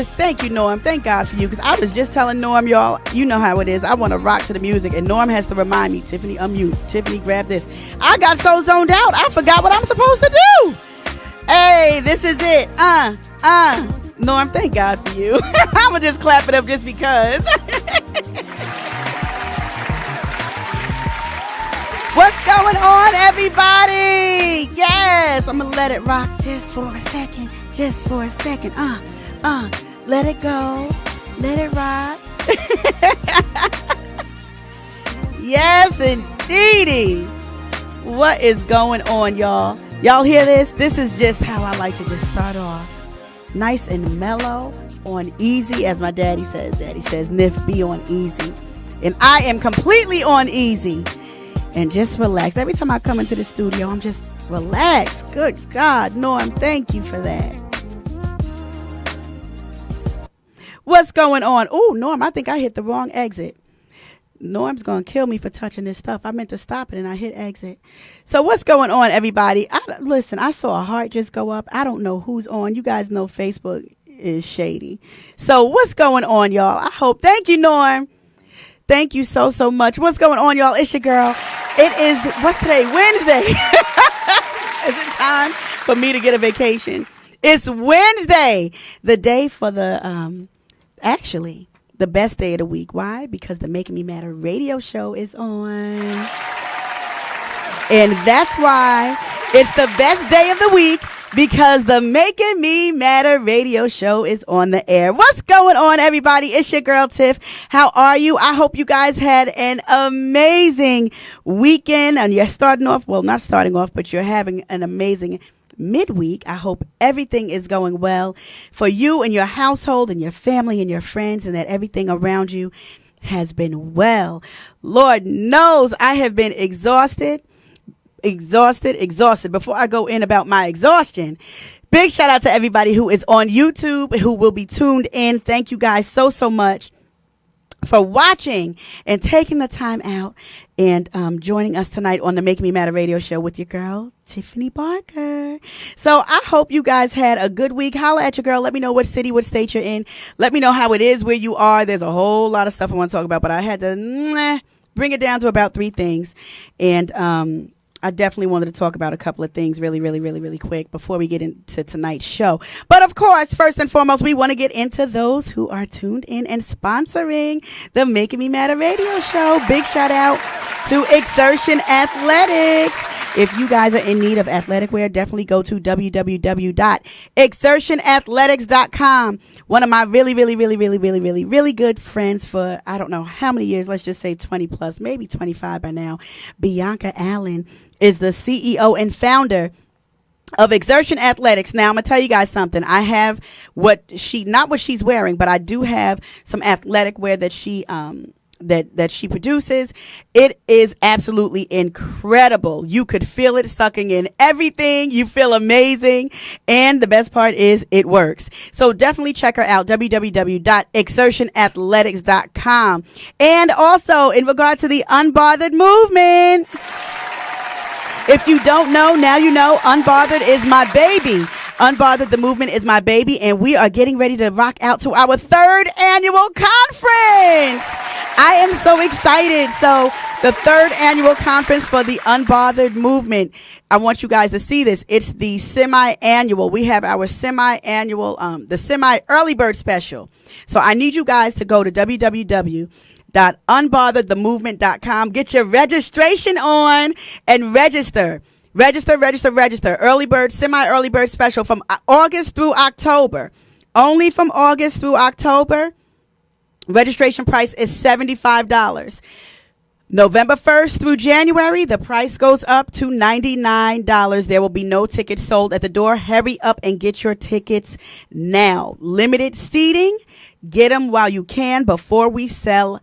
Thank you, Norm. Thank God for you, because I was just telling Norm, y'all, you know how it is. I want to rock to the music, and Norm has to remind me, Tiffany, unmute. Tiffany, grab this. I got so zoned out, I forgot what I'm supposed to do. Hey, this is it. Norm, thank God for you. I'm going to just clap it up just because. What's going on, everybody? Yes, I'm going to let it rock just for a second. Just for a second. Let it go. Let it rock. Yes, indeedy. What is going on, y'all? Y'all hear this? This is just how I like to just start off. Nice and mellow, on easy, as my daddy says. Daddy says, Nif, be on easy. And I am completely on easy. And just relax. Every time I come into the studio, I'm just relaxed. Good God, Norm, thank you for that. What's going on? Oh, Norm, I think I hit the wrong exit. Norm's going to kill me for touching this stuff. I meant to stop it and I hit exit. So what's going on, everybody? Listen, I saw a heart just go up. I don't know who's on. You guys know Facebook is shady. So what's going on, y'all? I hope. Thank you, Norm. Thank you so much. What's going on, y'all? It's your girl. It is, what's today? Wednesday. Is it time for me to get a vacation? It's Wednesday, the day for the, actually, the best day of the week. Why? Because the Making Me Matter radio show is on. And that's why it's the best day of the week, because the Making Me Matter radio show is on the air. What's going on, everybody? It's your girl, Tiff. How are you? I hope you guys had an amazing weekend. And you're starting off, well, not starting off, but you're having an amazing midweek. I hope everything is going well for you and your household and your family and your friends, and that everything around you has been well. Lord knows I have been exhausted. Before I go in about my exhaustion, big shout out to everybody who is on YouTube, who will be tuned in. Thank you guys so much for watching and taking the time out and joining us tonight on the Make Me Matter radio show with your girl, Tiffany Barker. So I hope you guys had a good week. Holla at your girl. Let me know what city, what state you're in. Let me know how it is where you are. There's a whole lot of stuff I want to talk about, but I had to bring it down to about 3 things. And I definitely wanted to talk about a couple of things really quick before we get into tonight's show. But of course, first and foremost, we want to get into those who are tuned in and sponsoring the Making Me Matter radio show. Big shout out to Exertion Athletics. If you guys are in need of athletic wear, definitely go to www.exertionathletics.com. One of my really good friends for, I don't know how many years, let's just say 20 plus, maybe 25 by now, Bianca Allen is the CEO and founder of Exertion Athletics. Now, I'm going to tell you guys something. I have not what she's wearing, but I do have some athletic wear that she that she produces. It is absolutely incredible. You could feel it sucking in everything. You feel amazing. And the best part is it works. So definitely check her out, www.exertionathletics.com. And also in regard to the Unbothered movement, if you don't know, now you know. Unbothered is my baby. Unbothered, the movement, is my baby, and we are getting ready to rock out to our 3rd annual conference. I am so excited. So the 3rd annual conference for the Unbothered movement, I want you guys to see this. It's the semi-annual. We have our semi-annual, the semi-early bird special. So I need you guys to go to www.unbotheredthemovement.com. Get your registration on and register. Register. Early bird, semi-early bird special from August through October. Only from August through October, registration price is $75. November 1st through January, the price goes up to $99. There will be no tickets sold at the door. Hurry up and get your tickets now. Limited seating. Get them while you can before we sell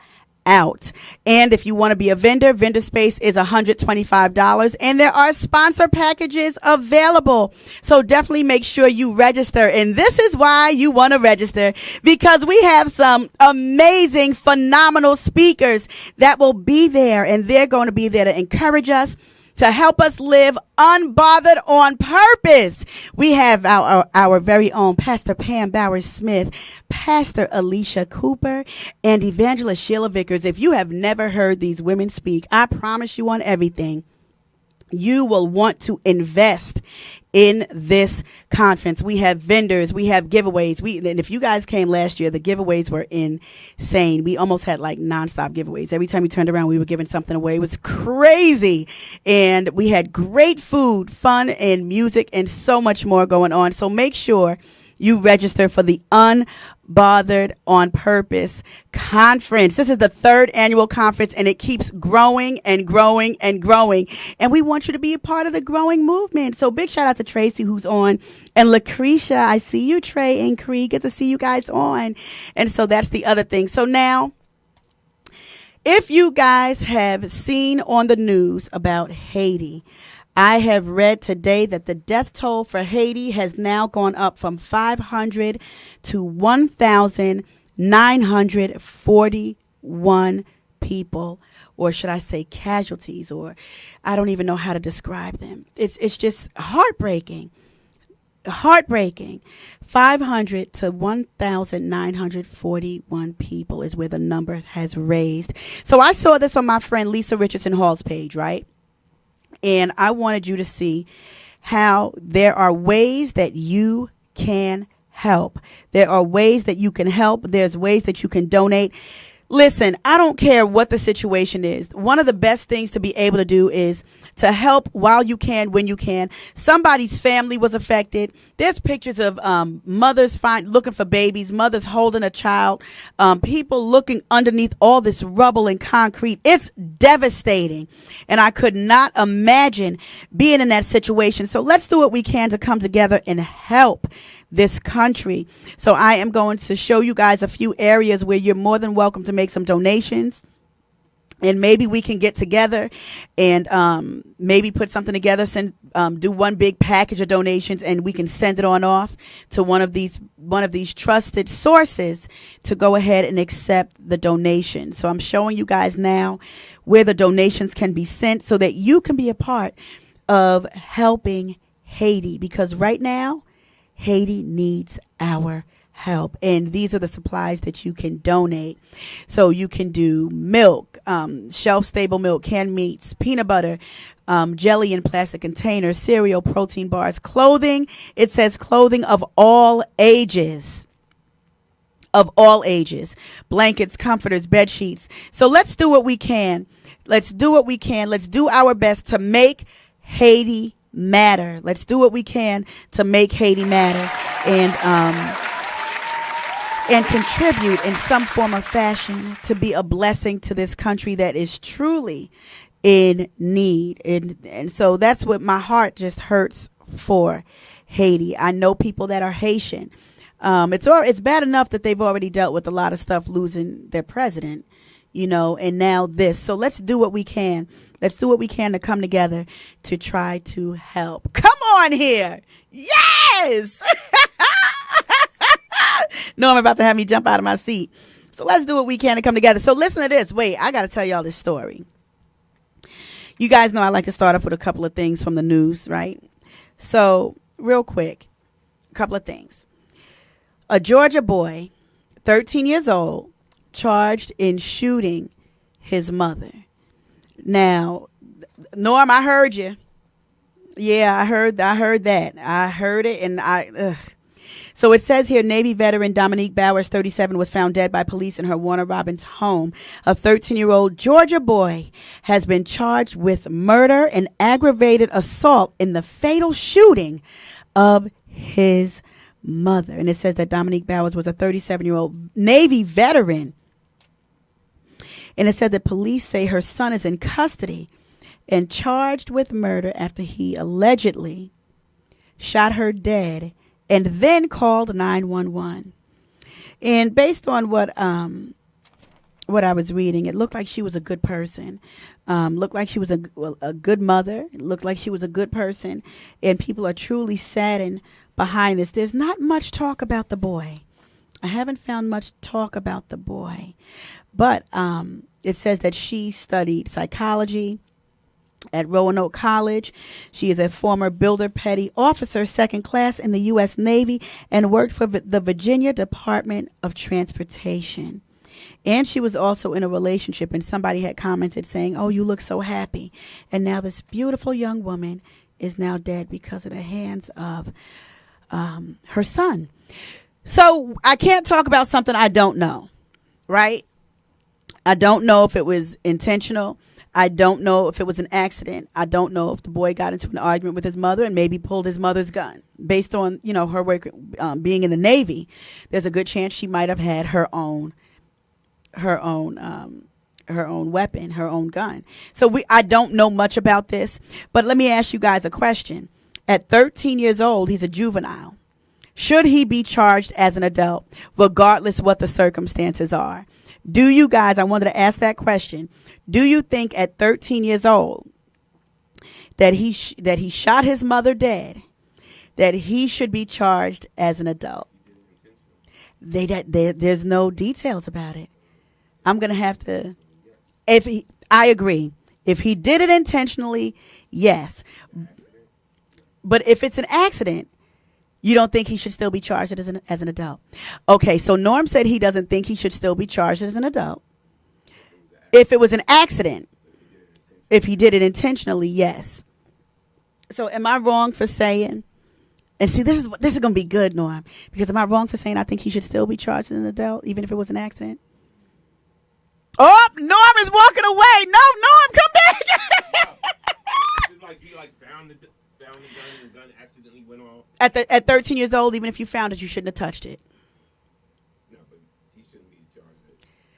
out. And if you want to be a vendor, vendor space is $125, and there are sponsor packages available. So definitely make sure you register. And this is why you want to register, because we have some amazing, phenomenal speakers that will be there, and they're going to be there to encourage us, to help us live unbothered on purpose. We have our very own Pastor Pam Bowers-Smith, Pastor Alicia Cooper, and Evangelist Sheila Vickers. If you have never heard these women speak, I promise you on everything, you will want to invest in this conference. We have vendors, we have giveaways. And if you guys came last year, the giveaways were insane. We almost had like nonstop giveaways. Every time we turned around, we were giving something away. It was crazy. And we had great food, fun, and music, and so much more going on. So make sure you register for the Unbothered on Purpose conference. This is the 3rd annual conference, and it keeps growing and growing and growing. And we want you to be a part of the growing movement. So big shout out to Tracy, who's on, and Lucretia. I see you, Trey and Cree. Good to see you guys on. And so that's the other thing. So now, if you guys have seen on the news about Haiti, I have read today that the death toll for Haiti has now gone up from 500 to 1,941 people, or should I say casualties, or I don't even know how to describe them. It's just heartbreaking. Heartbreaking. 500 to 1,941 people is where the number has raised. So I saw this on my friend Lisa Richardson Hall's page, right? And I wanted you to see how there are ways that you can help. There are ways that you can help. There's ways that you can donate. Listen, I don't care what the situation is. One of the best things to be able to do is to help while you can, when you can. Somebody's family was affected. There's pictures of mothers looking for babies, mothers holding a child, people looking underneath all this rubble and concrete. It's devastating. And I could not imagine being in that situation. So let's do what we can to come together and help this country. So I am going to show you guys a few areas where you're more than welcome to make some donations. And maybe we can get together and maybe put something together, do one big package of donations, and we can send it on off to one of these trusted sources to go ahead and accept the donation. So I'm showing you guys now where the donations can be sent so that you can be a part of helping Haiti, because right now Haiti needs our help. And these are the supplies that you can donate. So you can do milk, shelf-stable milk, canned meats, peanut butter, jelly in plastic containers, cereal, protein bars, clothing. It says clothing of all ages. Of all ages. Blankets, comforters, bed sheets. So let's do what we can. Let's do what we can. Let's do our best to make Haiti matter. Let's do what we can to make Haiti matter and contribute in some form or fashion to be a blessing to this country that is truly in need. And so that's what my heart just hurts for Haiti. I know people that are Haitian. It's bad enough that they've already dealt with a lot of stuff, losing their president, and now this. So let's do what we can. Let's do what we can to come together to try to help. Come on here. Yes. No, I'm about to have me jump out of my seat. So let's do what we can to come together. So listen to this. Wait, I got to tell y'all this story. You guys know I like to start off with a couple of things from the news, right? So real quick, a couple of things. A Georgia boy, 13 years old, charged in shooting his mother. Now, Norm, I heard you. Yeah, I heard that. I heard it, and So it says here, Navy veteran Dominique Bowers, 37, was found dead by police in her Warner Robins home. A 13-year-old Georgia boy has been charged with murder and aggravated assault in the fatal shooting of his mother. And it says that Dominique Bowers was a 37-year-old Navy veteran. And it said that police say her son is in custody and charged with murder after he allegedly shot her dead and then called 911. And based on what I was reading, it looked like she was a good person. Looked like she was a good mother. It looked like she was a good person. And people are truly saddened behind this. There's not much talk about the boy. I haven't found much talk about the boy. But it says that she studied psychology at Roanoke College. She is a former builder petty officer, second class in the U.S. Navy, and worked for the Virginia Department of Transportation. And she was also in a relationship, and somebody had commented saying, "Oh, you look so happy." And now this beautiful young woman is now dead because of the hands of her son. So I can't talk about something I don't know, right? I don't know if it was intentional. I don't know if it was an accident. I don't know if the boy got into an argument with his mother and maybe pulled his mother's gun. Based on, her work being in the Navy, there's a good chance she might have had her own weapon, her own gun. So I don't know much about this, but let me ask you guys a question. At 13 years old, he's a juvenile. Should he be charged as an adult, regardless what the circumstances are? Do you guys, I wanted to ask that question. Do you think at 13 years old that he shot his mother dead, that he should be charged as an adult? There's no details about it. I'm going to have to, I agree. If he did it intentionally, yes. But if it's an accident, you don't think he should still be charged as an adult? Okay, so Norm said he doesn't think he should still be charged as an adult. If it was an accident, if he did it intentionally, yes. So am I wrong for saying, and see, this is going to be good, Norm, because am I wrong for saying I think he should still be charged as an adult, even if it was an accident? Oh, Norm is walking away. No, Norm, come back. It's like he found the gun and the gun accidentally went off. At 13 years old, even if you found it, you shouldn't have touched it. No, but he shouldn't be charged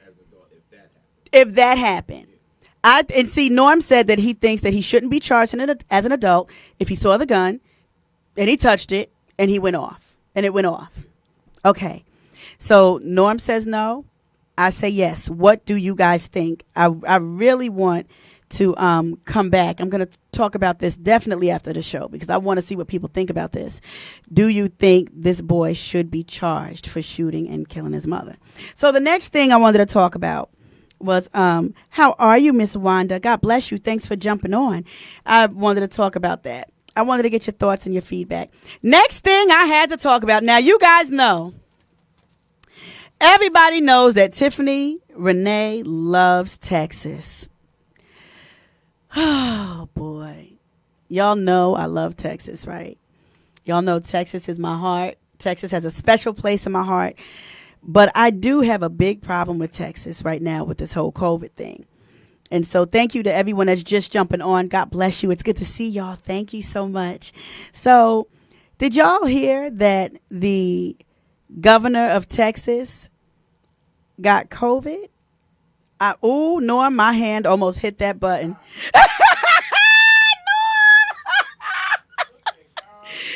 as an adult if that happened. If that happened. And see, Norm said that he thinks that he shouldn't be charged as an adult if he saw the gun and he touched it and he went off. And it went off. Okay. So Norm says no. I say yes. What do you guys think? I really want to come back. I'm going to talk about this definitely after the show because I want to see what people think about this. Do you think this boy should be charged for shooting and killing his mother? So the next thing I wanted to talk about was how are you, Miss Wanda? God bless you. Thanks for jumping on. I wanted to talk about that. I wanted to get your thoughts and your feedback. Next thing I had to talk about. Now, you guys know, everybody knows that Tiffany Renee loves Texas. Oh, boy. Y'all know I love Texas, right? Y'all know Texas is my heart. Texas has a special place in my heart. But I do have a big problem with Texas right now with this whole COVID thing. And so thank you to everyone that's just jumping on. God bless you. It's good to see y'all. Thank you so much. So did y'all hear that the governor of Texas got COVID? Norm, my hand almost hit that button.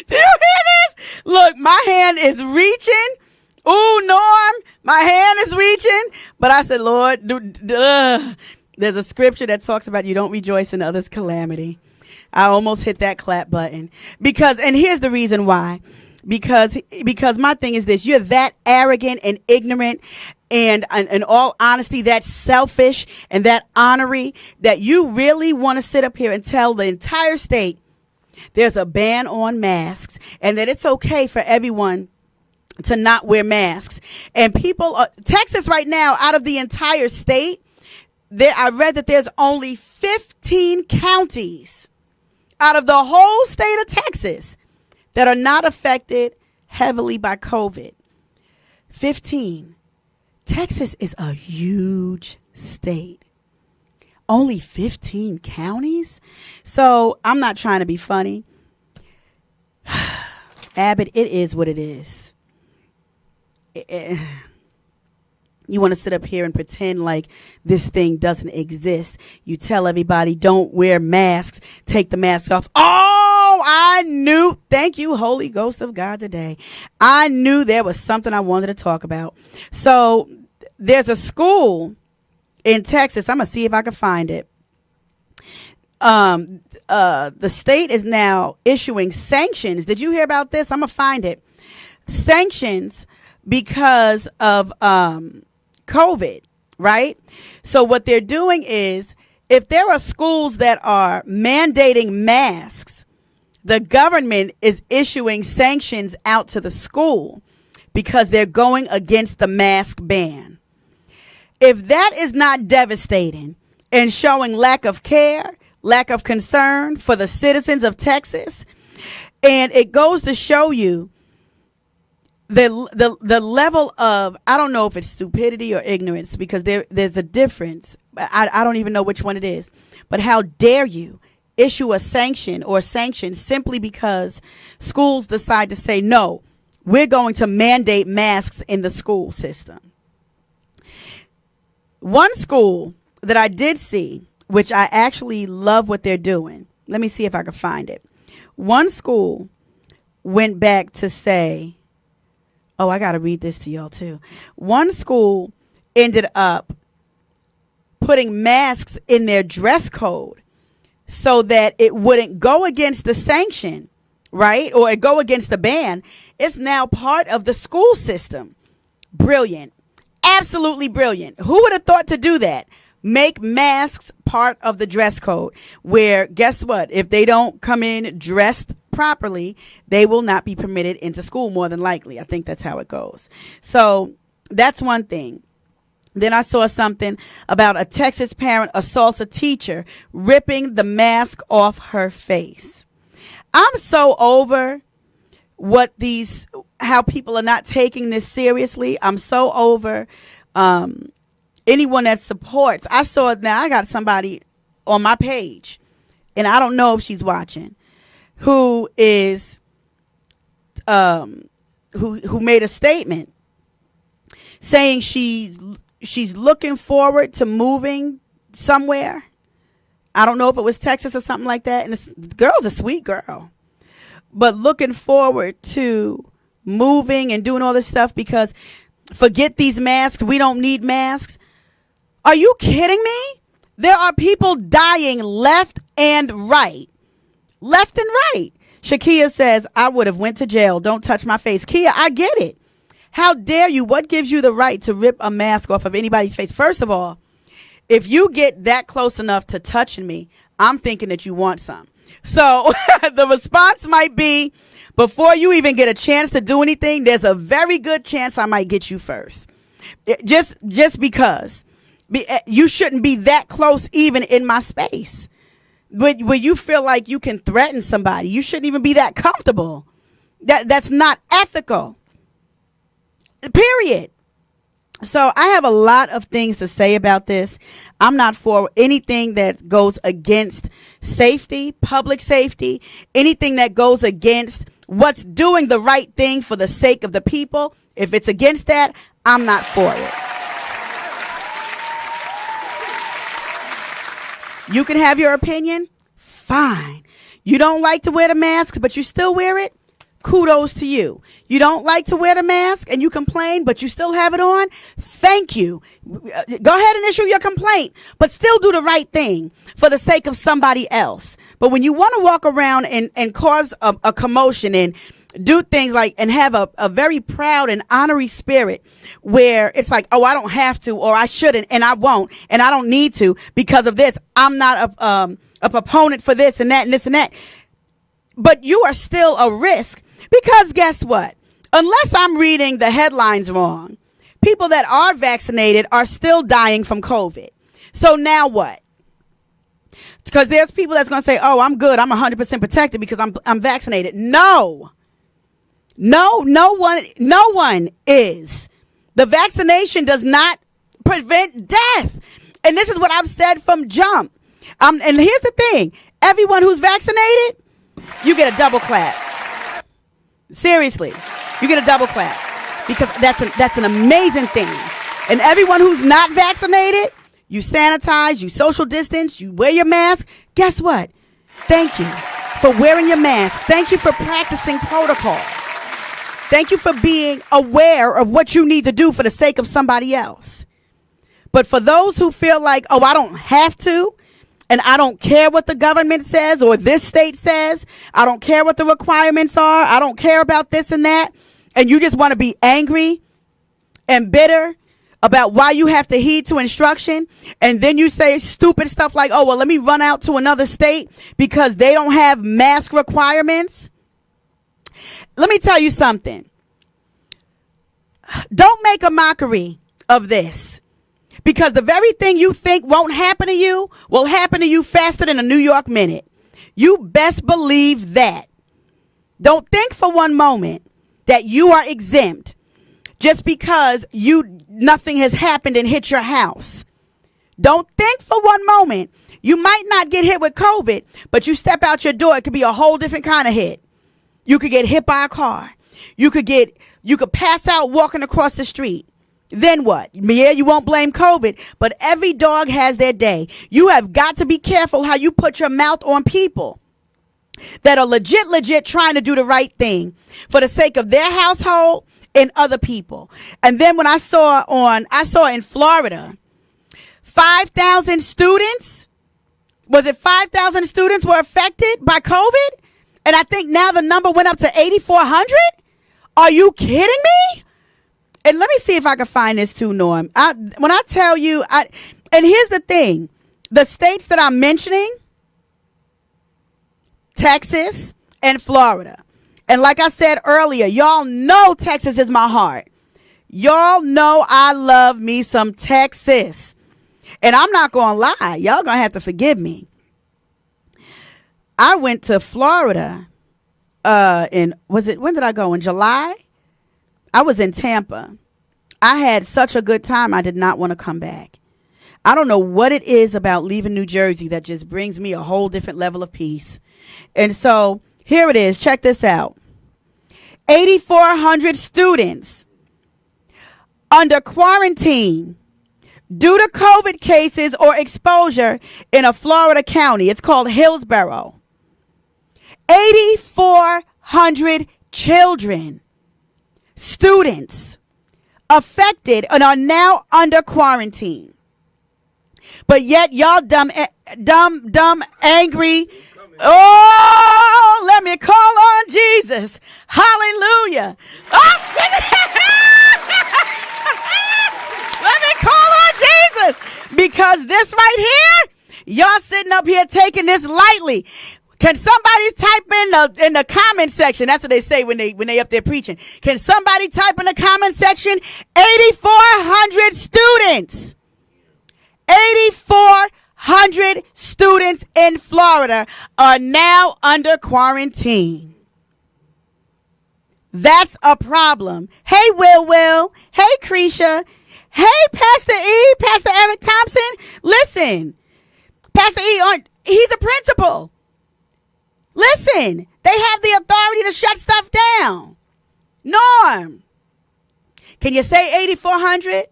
Do you hear this? Look, my hand is reaching. Ooh, Norm, my hand is reaching. But I said, Lord, there's a scripture that talks about you don't rejoice in others' calamity. I almost hit that clap button. And here's the reason why. Because my thing is this, you're that arrogant and ignorant and in all honesty, that selfish and that ornery that you really want to sit up here and tell the entire state there's a ban on masks and that it's okay for everyone to not wear masks. And Texas right now, out of the entire state, I read that there's only 15 counties out of the whole state of Texas that are not affected heavily by COVID. 15. Texas is a huge state. Only 15 counties? So I'm not trying to be funny. Abbott, it is what it is. You want to sit up here and pretend like this thing doesn't exist. You tell everybody, don't wear masks, take the mask off. Oh, I knew. Thank you, Holy Ghost of God today. I knew there was something I wanted to talk about. So there's a school in Texas. I'm going to see if I can find it. The state is now issuing sanctions. Did you hear about this? I'm going to find it. Sanctions because of COVID, right? So what they're doing is, if there are schools that are mandating masks, the government is issuing sanctions out to the school because they're going against the mask ban. If that is not devastating and showing lack of care, lack of concern for the citizens of Texas, and it goes to show you the level of, I don't know if it's stupidity or ignorance, because there's a difference. I don't even know which one it is. But how dare you issue a sanction or sanctions simply because schools decide to say, no, we're going to mandate masks in the school system. One school that I did see, which I actually love what they're doing. Let me see if I can find it. One school went back to say, oh, I got to read this to y'all too. One school ended up putting masks in their dress code so that it wouldn't go against the sanction, right? Or it go against the ban. It's now part of the school system. Brilliant. Absolutely brilliant. Who would have thought to do that? Make masks part of the dress code, where, guess what? If they don't come in dressed properly, they will not be permitted into school, more than likely. I think that's how it goes. So that's one thing. Then I saw something about a Texas parent assaults a teacher, ripping the mask off her face. I'm so over how people are not taking this seriously. I'm so over anyone that supports. I got somebody on my page, and I don't know if she's watching, who is who made a statement saying she's looking forward to moving somewhere. I don't know if it was Texas or something like that. And the girl's a sweet girl, but looking forward to moving and doing all this stuff because forget these masks. We don't need masks. Are you kidding me? There are people dying left and right. Left and right. Shakia says, I would have went to jail. Don't touch my face. Kia, I get it. How dare you? What gives you the right to rip a mask off of anybody's face? First of all, if you get that close enough to touching me, I'm thinking that you want some. So the response might be, before you even get a chance to do anything, there's a very good chance I might get you first. Just because. You shouldn't be that close even in my space. When you feel like you can threaten somebody, you shouldn't even be that comfortable. That's not ethical. Period. So I have a lot of things to say about this. I'm not for anything that goes against safety, public safety, anything that goes against what's doing the right thing for the sake of the people. If it's against that, I'm not for it. You can have your opinion. Fine. You don't like to wear the mask, but you still wear it. Kudos to you. You don't like to wear the mask and you complain, but you still have it on. Thank you. Go ahead and issue your complaint, but still do the right thing for the sake of somebody else. But when you want to walk around and cause a commotion and do things like, and have a very proud and honorary spirit where it's like, oh, I don't have to, or I shouldn't, and I won't, and I don't need to because of this. I'm not a proponent for this and that and this and that. But you are still a risk, because guess what? Unless I'm reading the headlines wrong, people that are vaccinated are still dying from COVID. So now what? Because there's people that's going to say, oh, I'm good. I'm 100% protected because I'm vaccinated. No, no one is. The vaccination does not prevent death. And this is what I've said from jump. And here's the thing. Everyone who's vaccinated, you get a double clap. Seriously, you get a double clap. because that's an amazing thing. And everyone who's not vaccinated, you sanitize, you social distance, you wear your mask. Guess what? Thank you for wearing your mask. Thank you for practicing protocol. Thank you for being aware of what you need to do for the sake of somebody else. But for those who feel like, oh, I don't have to, and I don't care what the government says or this state says, I don't care what the requirements are, I don't care about this and that, and you just want to be angry and bitter about why you have to heed to instruction, and then you say stupid stuff like, oh, well, let me run out to another state because they don't have mask requirements. Let me tell you something. Don't make a mockery of this, because the very thing you think won't happen to you will happen to you faster than a New York minute. You best believe that. Don't think for one moment that you are exempt just because nothing has happened and hit your house. Don't think for one moment. You might not get hit with COVID, but you step out your door, it could be a whole different kind of hit. You could get hit by a car. You could pass out walking across the street. Then what? Yeah, you won't blame COVID, but every dog has their day. You have got to be careful how you put your mouth on people that are legit trying to do the right thing for the sake of their household and other people. And then when I saw in Florida, 5,000 students, was it 5,000 students were affected by COVID? And I think now the number went up to 8,400? Are you kidding me? And let me see if I can find this too, Norm. When I tell you, and here's the thing, the states that I'm mentioning, Texas and Florida. And like I said earlier, y'all know Texas is my heart. Y'all know I love me some Texas. And I'm not going to lie. Y'all going to have to forgive me. I went to Florida when did I go? In July? I was in Tampa. I had such a good time. I did not want to come back. I don't know what it is about leaving New Jersey that just brings me a whole different level of peace. And so here it is. Check this out. 8,400 students under quarantine due to COVID cases or exposure in a Florida county. It's called Hillsborough. 8,400 children, students affected and are now under quarantine. But yet y'all dumb, angry. Oh, let me call on Jesus. Hallelujah. Oh, let me call on Jesus. Because this right here, y'all sitting up here taking this lightly. Can somebody type in the comment section? That's what they say when they up there preaching. Can somebody type in the comment section? 8,400 students. 8,400 students in Florida are now under quarantine. That's a problem. Hey, Will. Hey, Creisha. Hey, Pastor E, Pastor Eric Thompson. Listen, Pastor E, he's a principal. Listen, they have the authority to shut stuff down. Norm, can you say 8,400?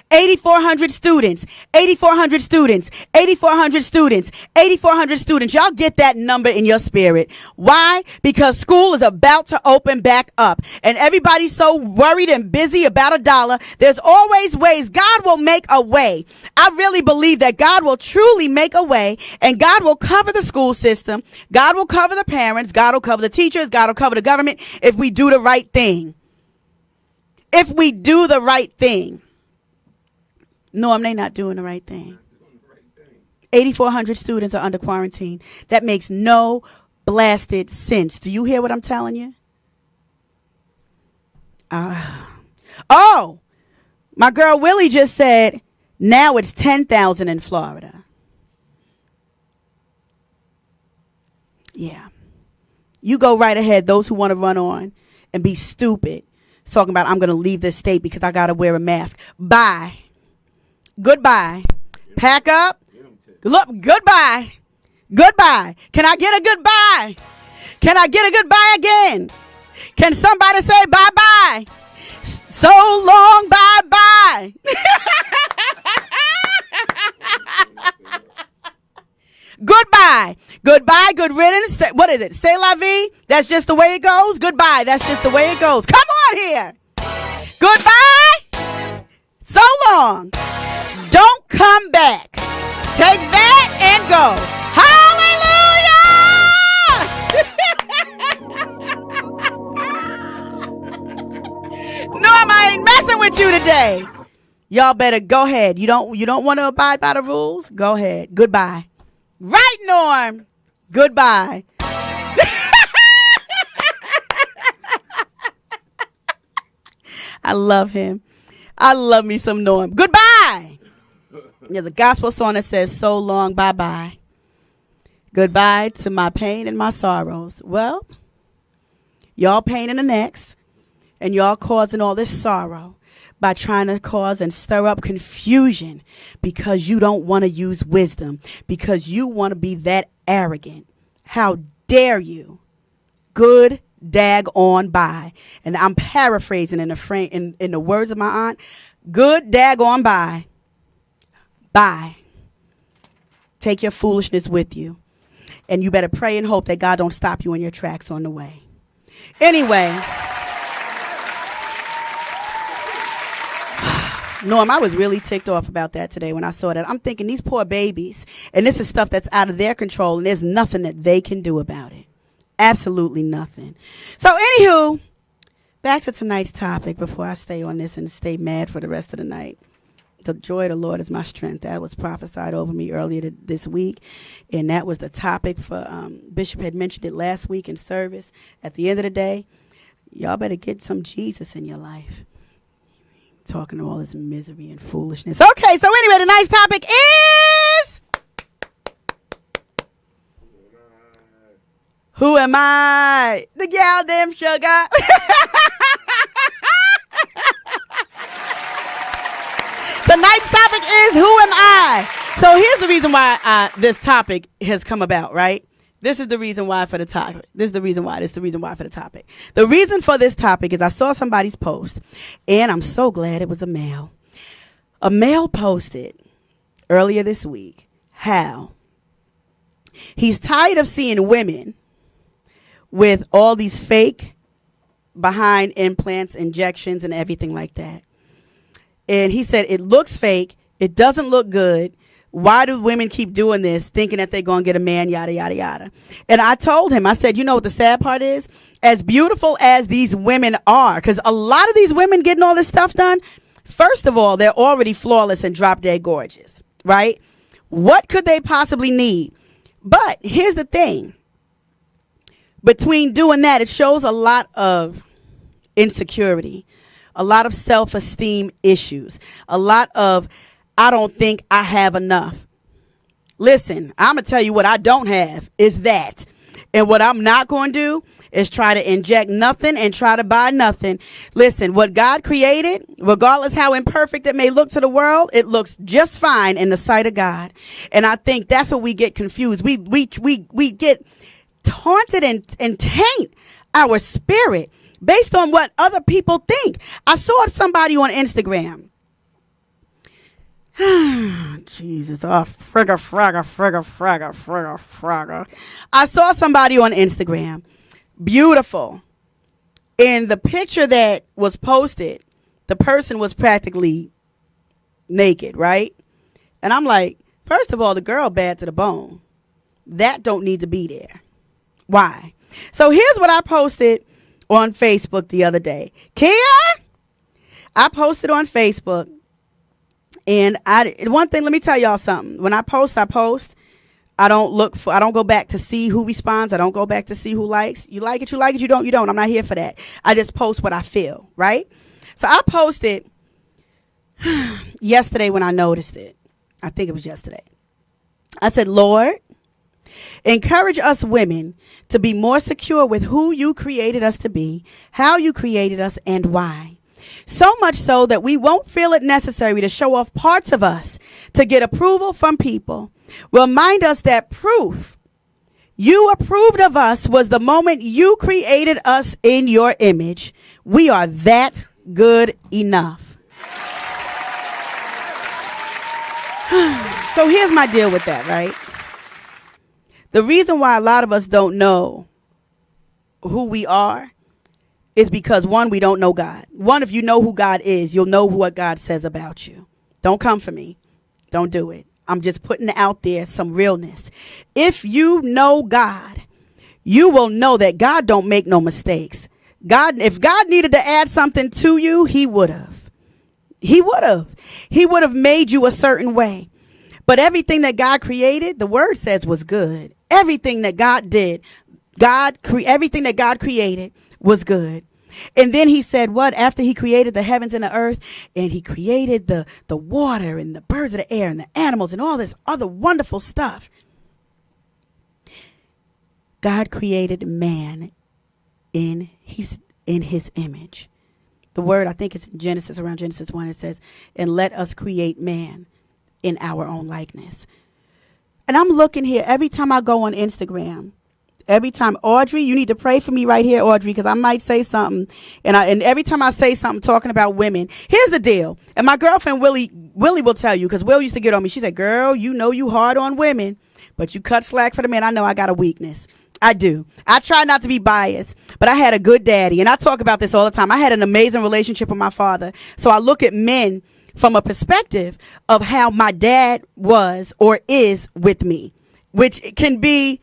8,400 students, 8,400 students, 8,400 students, 8,400 students. Y'all get that number in your spirit. Why? Because school is about to open back up and everybody's so worried and busy about $1. There's always ways. God will make a way. I really believe that God will truly make a way, and God will cover the school system. God will cover the parents. God will cover the teachers. God will cover the government if we do the right thing. If we do the right thing. No, they're not doing the right thing. 8,400 students are under quarantine. That makes no blasted sense. Do you hear what I'm telling you? Oh, my girl Willie just said now it's 10,000 in Florida. Yeah. You go right ahead, those who want to run on and be stupid, talking about I'm going to leave this state because I got to wear a mask. Bye. Goodbye. Pack up. Look, goodbye. Goodbye. Can I get a goodbye? Can I get a goodbye again? Can somebody say bye-bye? So long, bye-bye. Goodbye. Goodbye. Good riddance. What is it? C'est la vie. That's just the way it goes. Goodbye. That's just the way it goes. Come on here. Goodbye. So long. Don't come back. Take that and go. Hallelujah. Norm, I ain't messing with you today. Y'all better go ahead. You don't want to abide by the rules? Go ahead. Goodbye. Right, Norm. Goodbye. I love him. I love me some Norm. Goodbye. There's a gospel song that says, so long, bye-bye. Goodbye to my pain and my sorrows. Well, y'all pain in the necks, and y'all causing all this sorrow by trying to cause and stir up confusion because you don't want to use wisdom, because you want to be that arrogant. How dare you? Good dag on by. And I'm paraphrasing in the words of my aunt. Good dag on by. Bye. Take your foolishness with you. And you better pray and hope that God don't stop you in your tracks on the way. Anyway. Norm, I was really ticked off about that today when I saw that. I'm thinking these poor babies, and this is stuff that's out of their control, and there's nothing that they can do about it. Absolutely nothing. So, anywho, back to tonight's topic before I stay on this and stay mad for the rest of the night. The joy of the Lord is my strength. That was prophesied over me earlier this week, and that was the topic for Bishop had mentioned it last week in service. At the end of the day, y'all better get some Jesus in your life. Talking all this misery and foolishness. Okay, so anyway, tonight's topic is... Who am I? The gal damn sugar. Tonight's topic is who am I? So here's the reason why this topic has come about, right? This is the reason why for the topic. This is the reason why for the topic. The reason for this topic is I saw somebody's post, and I'm so glad it was a male. A male posted earlier this week how he's tired of seeing women with all these fake behind implants, injections, and everything like that. And he said, it looks fake. It doesn't look good. Why do women keep doing this, thinking that they're going to get a man, yada, yada, yada? And I told him, I said, you know what the sad part is? As beautiful as these women are, because a lot of these women getting all this stuff done, first of all, they're already flawless and drop dead gorgeous, right? What could they possibly need? But here's the thing. Between doing that, it shows a lot of insecurity, a lot of self-esteem issues, a lot of, I don't think I have enough. Listen, I'm going to tell you what I don't have is that. And what I'm not going to do is try to inject nothing and try to buy nothing. Listen, what God created, regardless how imperfect it may look to the world, it looks just fine in the sight of God. And I think that's what we get confused. We get taunted and taint our spirit based on what other people think. I saw somebody on Instagram. Jesus, frigga. I saw somebody on Instagram, beautiful. In the picture that was posted, the person was practically naked, right? And I'm like, first of all, the girl bad to the bone. That don't need to be there. Why? So here's what I posted on Facebook the other day. Kia, I posted on Facebook. And one thing, let me tell y'all something. When I post. I don't go back to see who responds. I don't go back to see who likes. You like it, you don't. I'm not here for that. I just post what I feel, right? So I posted yesterday when I noticed it. I think it was yesterday. I said, Lord, encourage us women to be more secure with who you created us to be, how you created us, and why. So much so that we won't feel it necessary to show off parts of us to get approval from people. Remind us that proof you approved of us was the moment you created us in your image. We are that good enough. So here's my deal with that, right? The reason why a lot of us don't know who we are is because, one, we don't know God. One, if you know who God is, you'll know what God says about you. Don't come for me. Don't do it. I'm just putting out there some realness. If you know God, you will know that God don't make no mistakes. If God needed to add something to you, he would have. He would have. He would have made you a certain way. But everything that God created, the word says, was good. Everything that God did, everything that God created was good. And then he said what? After he created the heavens and the earth, and he created the water and the birds of the air and the animals and all this other wonderful stuff. God created man in his image. The word, I think it's in Genesis, around Genesis 1, it says, and let us create man in our own likeness. And I'm looking here every time I go on Instagram. Every time, Audrey, you need to pray for me right here, Audrey, because I might say something. And every time I say something talking about women, here's the deal. And my girlfriend, Willie will tell you, because Will used to get on me. She said, girl, you know you hard on women, but you cut slack for the men. I know I got a weakness. I do. I try not to be biased, but I had a good daddy. And I talk about this all the time. I had an amazing relationship with my father. So I look at men from a perspective of how my dad was or is with me, which can be,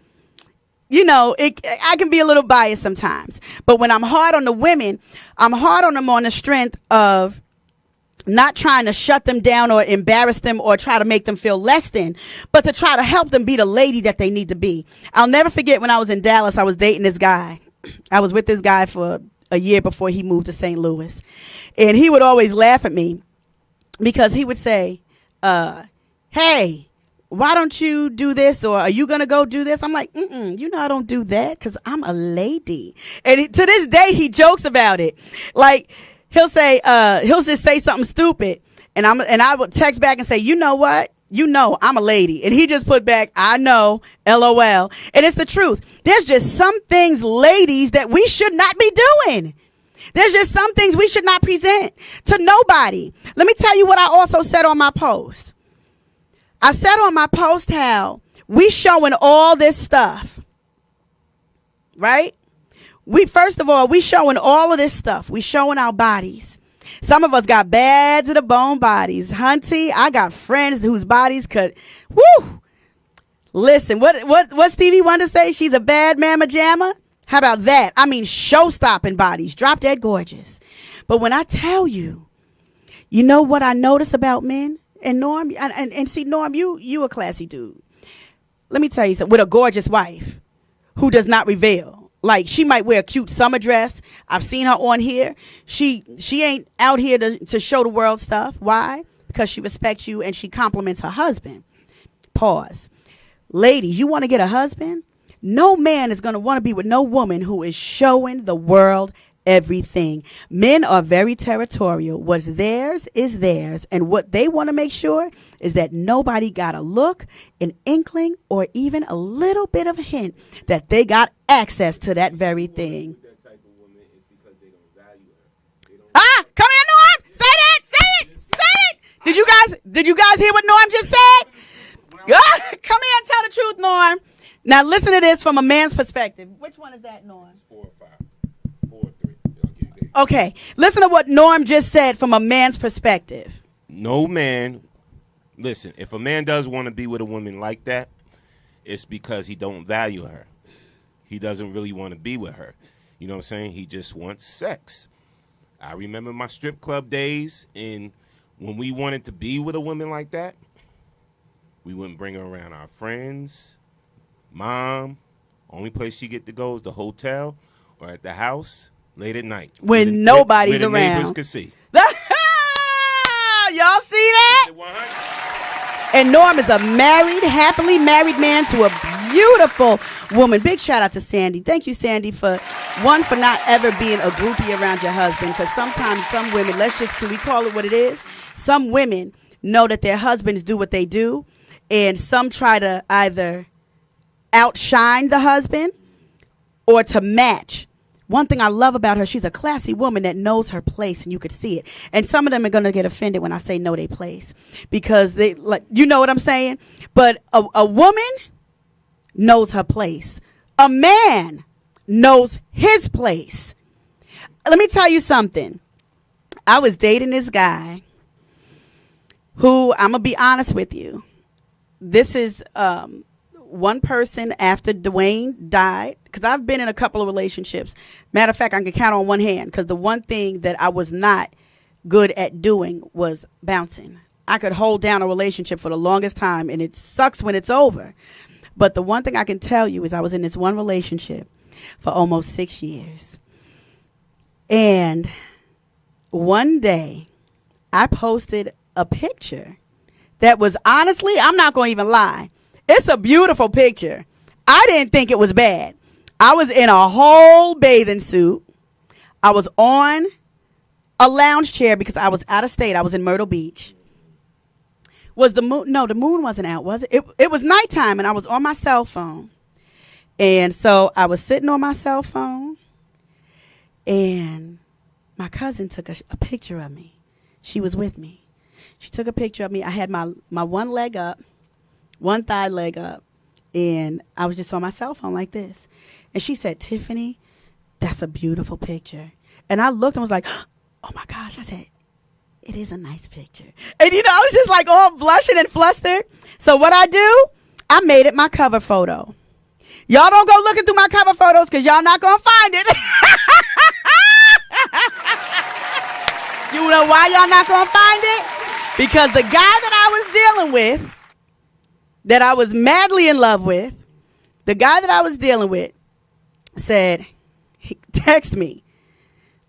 you know, I can be a little biased sometimes. But when I'm hard on the women, I'm hard on them on the strength of not trying to shut them down or embarrass them or try to make them feel less than, but to try to help them be the lady that they need to be. I'll never forget when I was in Dallas, I was dating this guy. I was with this guy for a year before he moved to St. Louis. And he would always laugh at me because he would say, hey, why don't you do this? Or are you going to go do this? I'm like, you know, I don't do that because I'm a lady. And to this day, he jokes about it. Like, he'll say, he'll just say something stupid. And I would text back and say, you know what? You know, I'm a lady. And he just put back, I know, LOL. And it's the truth. There's just some things, ladies, that we should not be doing. There's just some things we should not present to nobody. Let me tell you what I also said on my post. I said on my post how we showing all this stuff, right? First of all, we showing all of this stuff. We showing our bodies. Some of us got bad to the bone bodies. Hunty, I got friends whose bodies could, whoo. Listen, what Stevie Wonder say? She's a bad mamma jamma. How about that? I mean, show-stopping bodies, drop dead gorgeous. But when I tell you, you know what I notice about men? And Norm, and see, Norm, you a classy dude. Let me tell you something. With a gorgeous wife who does not reveal. Like, she might wear a cute summer dress. I've seen her on here. She ain't out here to show the world stuff. Why? Because she respects you and she compliments her husband. Pause. Ladies, you want to get a husband? No man is going to want to be with no woman who is showing the world everything. Men are very territorial. What's theirs is theirs. And what they want to make sure is that nobody got a look, an inkling, or even a little bit of hint that they got access to that very thing. That type of woman is because they don't value her. They don't Come here, Norm. Say that. Say it. Say it. Did you guys hear what Norm just said? Come here and tell the truth, Norm. Now listen to this from a man's perspective. Which one is that, Norm? 4 or 5. 4 or 3. Okay, listen to what Norm just said from a man's perspective. No man, listen, if a man does want to be with a woman like that, it's because he don't value her. He doesn't really want to be with her. You know what I'm saying? He just wants sex. I remember my strip club days, and when we wanted to be with a woman like that, we wouldn't bring her around our friends, mom. Only place she get to go is the hotel or at the house. Late at night. When nobody's where the around. neighbors could see. Y'all see that? And Norm is a happily married man to a beautiful woman. Big shout out to Sandy. Thank you, Sandy, for not ever being a groupie around your husband. Because sometimes some women, can we call it what it is? Some women know that their husbands do what they do. And some try to either outshine the husband or to match one thing I love about her, she's a classy woman that knows her place, and you could see it. And some of them are going to get offended when I say know their place, because they, like, you know what I'm saying? But a woman knows her place. A man knows his place. Let me tell you something. I was dating this guy who, I'm going to be honest with you. This is one person after Dwayne died, because I've been in a couple of relationships. Matter of fact, I can count on one hand, because the one thing that I was not good at doing was bouncing. I could hold down a relationship for the longest time, and it sucks when it's over. But the one thing I can tell you is I was in this one relationship for almost 6 years. And one day I posted a picture that was, honestly, I'm not going to even lie, it's a beautiful picture. I didn't think it was bad. I was in a whole bathing suit. I was on a lounge chair because I was out of state. I was in Myrtle Beach. Was the moon? No, the moon wasn't out, was it? It was nighttime, and I was on my cell phone. And so I was sitting on my cell phone, and my cousin took a picture of me. She was with me. She took a picture of me. I had my one leg up, one thigh leg up, and I was just on my cell phone like this. And she said, "Tiffany, that's a beautiful picture." And I looked and was like, "Oh my gosh." I said, "It is a nice picture." And I was just like all blushing and flustered. So what I do, I made it my cover photo. Y'all don't go looking through my cover photos, because y'all not going to find it. You know why y'all not going to find it? Because the guy that I was dealing with, that I was madly in love with, the guy that I was dealing with said, he texted me,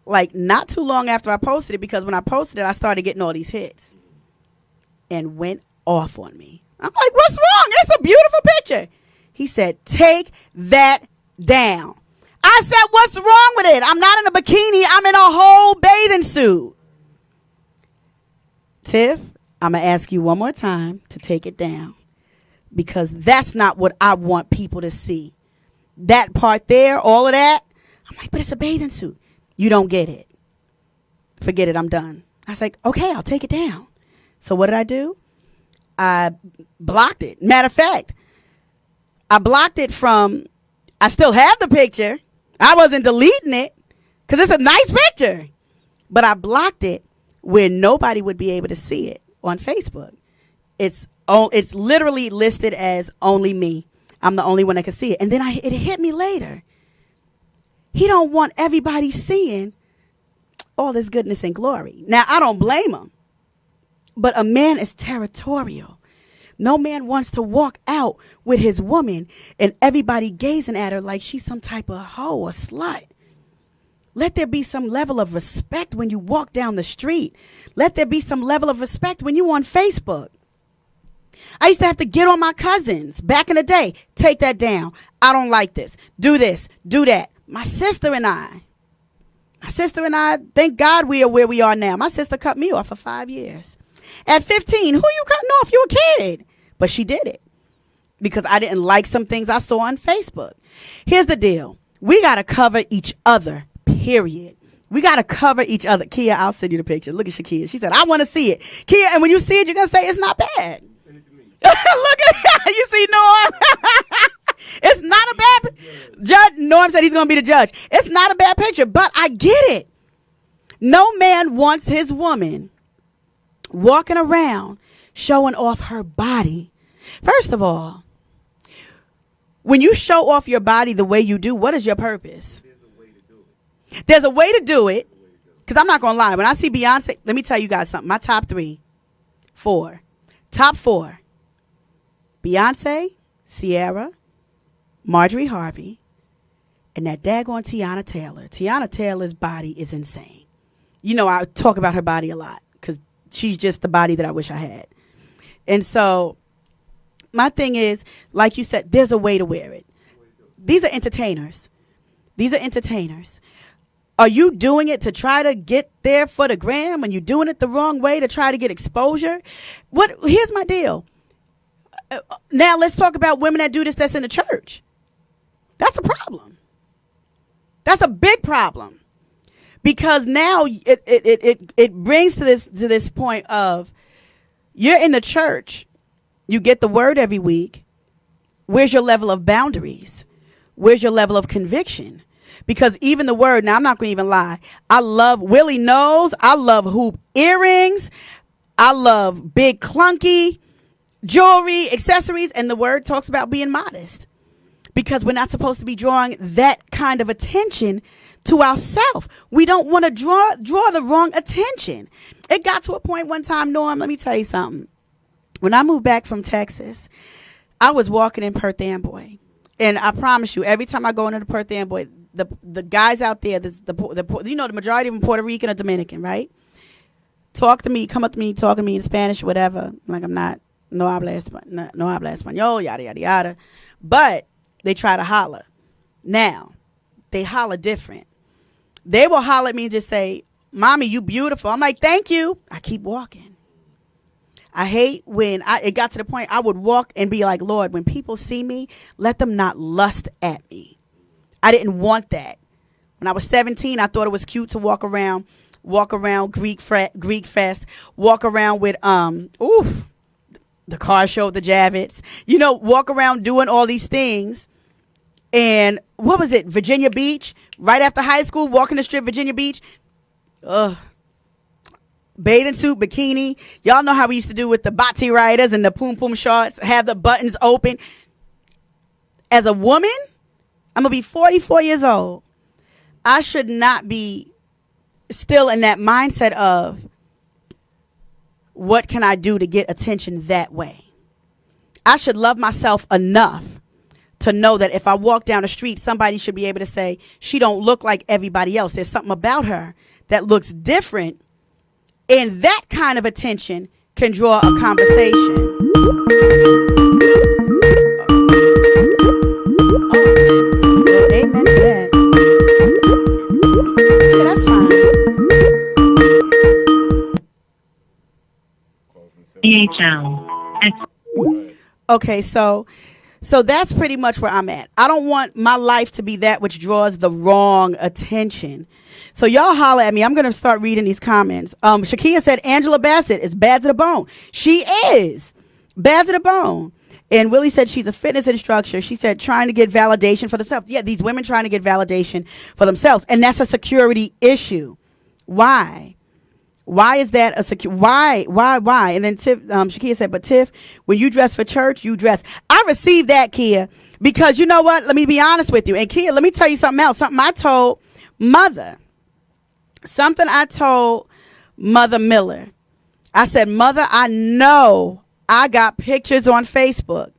like not too long after I posted it, because when I posted it, I started getting all these hits, and went off on me. I'm like, "What's wrong? It's a beautiful picture." He said, "Take that down." I said, "What's wrong with it? I'm not in a bikini. I'm in a whole bathing suit." Tiff, I'm going to ask you one more time to take it down, because that's not what I want people to see. That part there, all of that. I'm like, "But it's a bathing suit." "You don't get it. Forget it. I'm done." I was like, "Okay, I'll take it down." So what did I do? I blocked it. Matter of fact, I blocked it from, I still have the picture. I wasn't deleting it because it's a nice picture. But I blocked it where nobody would be able to see it on Facebook. It's literally listed as only me. I'm the only one that can see it. And then it hit me later. He don't want everybody seeing all this goodness and glory. Now, I don't blame him. But a man is territorial. No man wants to walk out with his woman and everybody gazing at her like she's some type of hoe or slut. Let there be some level of respect when you walk down the street. Let there be some level of respect when you're on Facebook. I used to have to get on my cousins back in the day. "Take that down. I don't like this. Do this. Do that." My sister and I, thank God we are where we are now. My sister cut me off for 5 years. At 15, who you cutting off? You a kid. But she did it because I didn't like some things I saw on Facebook. Here's the deal. We got to cover each other, period. We got to cover each other. Kia, I'll send you the picture. Look at Shakia. She said, "I want to see it." Kia, and when you see it, you're going to say it's not bad. Send it to me. Look at you see Norm. It's not a bad judge. Norm said he's going to be the judge. It's not a bad picture, but I get it. No man wants his woman walking around showing off her body. First of all, when you show off your body the way you do, what is your purpose? There's a way to do it. Because I'm not going to lie. When I see Beyonce, let me tell you guys something. My top four. Top four. Beyonce, Ciara, Marjorie Harvey, and that daggone Tiana Taylor. Tiana Taylor's body is insane. You know, I talk about her body a lot because she's just the body that I wish I had. And so my thing is, like you said, there's a way to wear it. These are entertainers. Are you doing it to try to get there for the gram, and you're doing it the wrong way to try to get exposure? Here's my deal. Now let's talk about women that do this that's in the church. That's a problem. That's a big problem. Because now it brings to this point of, you're in the church, you get the word every week. Where's your level of boundaries? Where's your level of conviction? Because even the word, now I'm not going to even lie, I love Willie knows, I love hoop earrings, I love big clunky jewelry, accessories, and the word talks about being modest. Because we're not supposed to be drawing that kind of attention to ourselves. We don't want to draw the wrong attention. It got to a point one time, Norm, let me tell you something. When I moved back from Texas, I was walking in Perth Amboy. And I promise you, every time I go into the Perth Amboy, the guys out there, the majority of them Puerto Rican or Dominican, right? Talk to me, come up to me, talk to me in Spanish, whatever. Like, I'm not, no habla español, yada, yada, yada. But they try to holler. Now, they holler different. They will holler at me and just say, "Mommy, you beautiful." I'm like, "Thank you." I keep walking. I hate when it got to the point I would walk and be like, "Lord, when people see me, let them not lust at me." I didn't want that. When I was 17, I thought it was cute to walk around Greek Fest, walk around with the car show, the Javits, walk around doing all these things. And what was it? Virginia Beach, right after high school, walking the strip, Virginia Beach. Bathing suit, bikini. Y'all know how we used to do with the bati riders and the poom poom shorts, have the buttons open. As a woman, I'm going to be 44 years old. I should not be still in that mindset of, what can I do to get attention that way? I should love myself enough to know that if I walk down the street, somebody should be able to say, she don't look like everybody else. There's something about her that looks different. And that kind of attention can draw a conversation. Well, amen to that. Yeah, that's fine. Okay, so that's pretty much where I'm at. I don't want my life to be that which draws the wrong attention. So y'all holler at me. I'm going to start reading these comments. Shakia said Angela Bassett is bad to the bone. She is bad to the bone. And Willie said she's a fitness instructor. She said trying to get validation for themselves. Yeah, these women trying to get validation for themselves. And that's a security issue. Why? Why is that a why? And then Shakia said, but Tiff, when you dress for church, you dress. I received that, Kia, because you know what? Let me be honest with you. And Kia, let me tell you something else. Something I told Mother Miller. I said, Mother, I know I got pictures on Facebook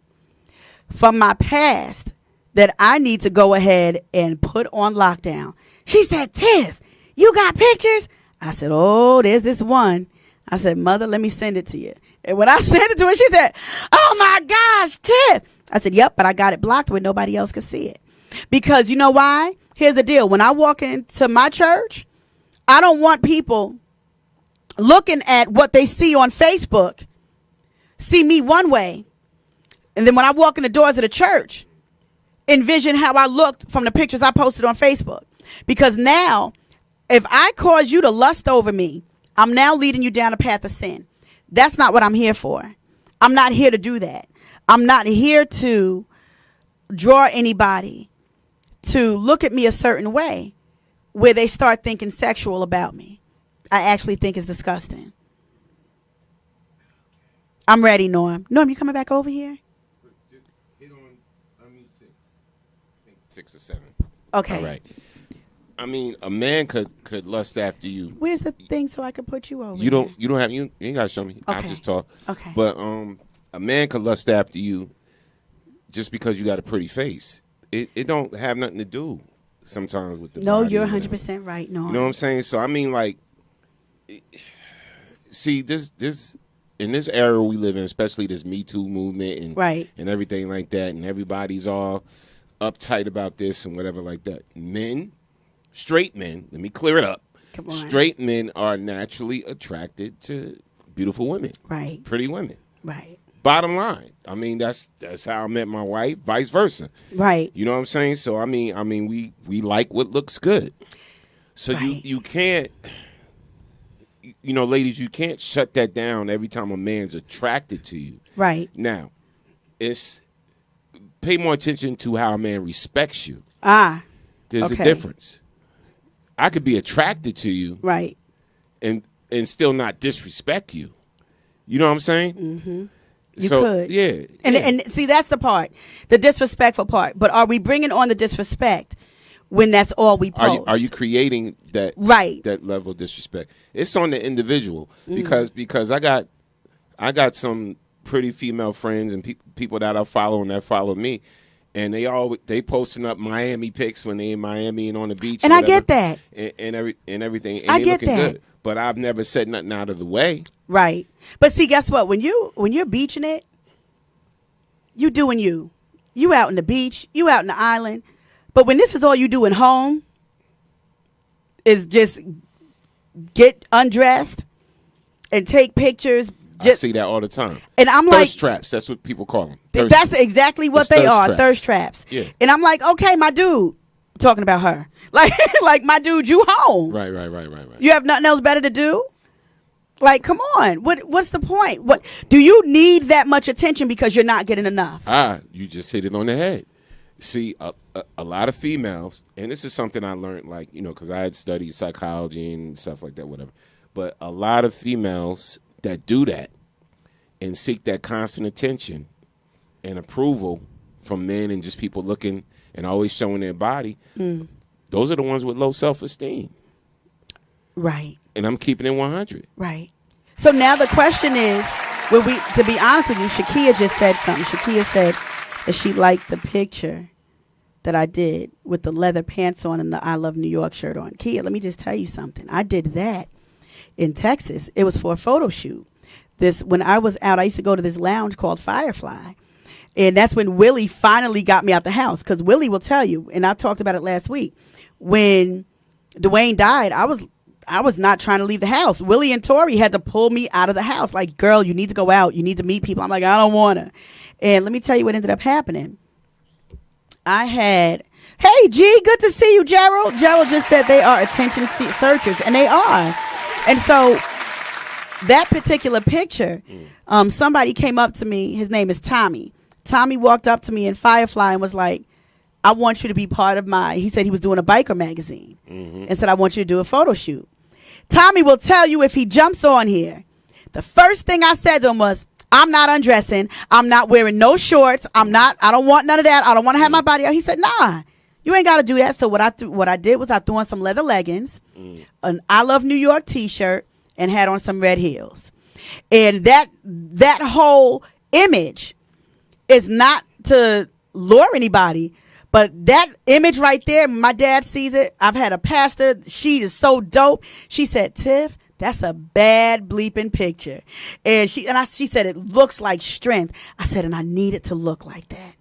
from my past that I need to go ahead and put on lockdown. She said, Tiff, you got pictures? I said, oh, there's this one. I said, Mother, let me send it to you. And when I sent it to her, she said, oh my gosh, Tiff. I said, yep, but I got it blocked where nobody else could see it. Because you know why? Here's the deal. When I walk into my church, I don't want people looking at what they see on Facebook, see me one way. And then when I walk in the doors of the church, envision how I looked from the pictures I posted on Facebook. Because now, if I cause you to lust over me, I'm now leading you down a path of sin. That's not what I'm here for. I'm not here to do that. I'm not here to draw anybody to look at me a certain way where they start thinking sexual about me. I actually think it's disgusting. I'm ready, Norm. Norm, you coming back over here? Just hit on unmute 6. I think 6 or 7. Okay. All right. I mean, a man could lust after you. Where's the thing so I could put you over? You ain't gotta show me. Okay. I'll just talk. Okay. But a man could lust after you just because you got a pretty face. It don't have nothing to do sometimes with the No, body, you're 100% right, Norm. You know what I'm saying? So I mean, like, see, this in this era we live in, especially this Me Too movement and right. and everything like that, and everybody's all uptight about this and whatever like that. Men, straight men, let me clear it up. Come on. Straight men are naturally attracted to beautiful women. Right. Pretty women. Right. bottom line. I mean, that's how I met my wife, vice versa. Right. You know what I'm saying? So I mean, we like what looks good. So Right. you can't, ladies, you can't shut that down every time a man's attracted to you. Right. Now, it's pay more attention to how a man respects you. There's a okay. difference. I could be attracted to you, Right. and still not disrespect you. You know what I'm saying? Mm-hmm. You So, could. yeah. And see, that's the part, the disrespectful part. But are we bringing on the disrespect when that's all we post? Are you creating that right. that level of disrespect? It's on the individual because I got some pretty female friends and people that I follow and that follow me, and they posting up Miami pics when they in Miami and on the beach. And I get that. And everything. And I they get looking that. good. But I've never said nothing out of the way. Right. But see, guess what? When you're beaching it, you doing you. You out in the beach, you out in the island. But when this is all you do at home is just get undressed and take pictures. I see that all the time. And I'm thirst traps. That's what people call them. That's exactly what they are. Thirst traps. Yeah. And I'm like, okay, my dude, talking about her. Like my dude, you home. Right. You have nothing else better to do? Like, come on. What's the point? What do you need that much attention because you're not getting enough? You just hit it on the head. See, a lot of females, and this is something I learned, because I had studied psychology and stuff like that, whatever. But a lot of females that do that and seek that constant attention and approval from men and just people looking and always showing their body, those are the ones with low self-esteem. Right. And I'm keeping it 100. Right. So now the question is, to be honest with you, Shakia just said something. Shakia said that she liked the picture that I did with the leather pants on and the I Love New York shirt on. Kia, let me just tell you something. I did that in Texas. It was for a photo shoot. When I was out, I used to go to this lounge called Firefly. And that's when Willie finally got me out the house. Because Willie will tell you, and I talked about it last week, when Dwayne died, I was not trying to leave the house. Willie and Tori had to pull me out of the house. Like, girl, you need to go out. You need to meet people. I'm like, I don't want to. And let me tell you what ended up happening. Hey, G, good to see you, Gerald. Gerald just said they are attention searchers, and they are. And so that particular picture, somebody came up to me. His name is Tommy. Tommy walked up to me in Firefly and was like, I want you to be part of he said he was doing a biker magazine and said, I want you to do a photo shoot. Tommy will tell you if he jumps on here. The first thing I said to him was, I'm not undressing. I'm not wearing no shorts. I don't want none of that. I don't want to have my body out. He said, nah, you ain't got to do that. So what I did was I threw on some leather leggings, an I Love New York t-shirt, and had on some red heels. And that whole image is not to lure anybody, but that image right there, my dad sees it. I've had a pastor. She is so dope. She said, Tiff, that's a bad bleeping picture. And she said, it looks like strength. I said, and I need it to look like that.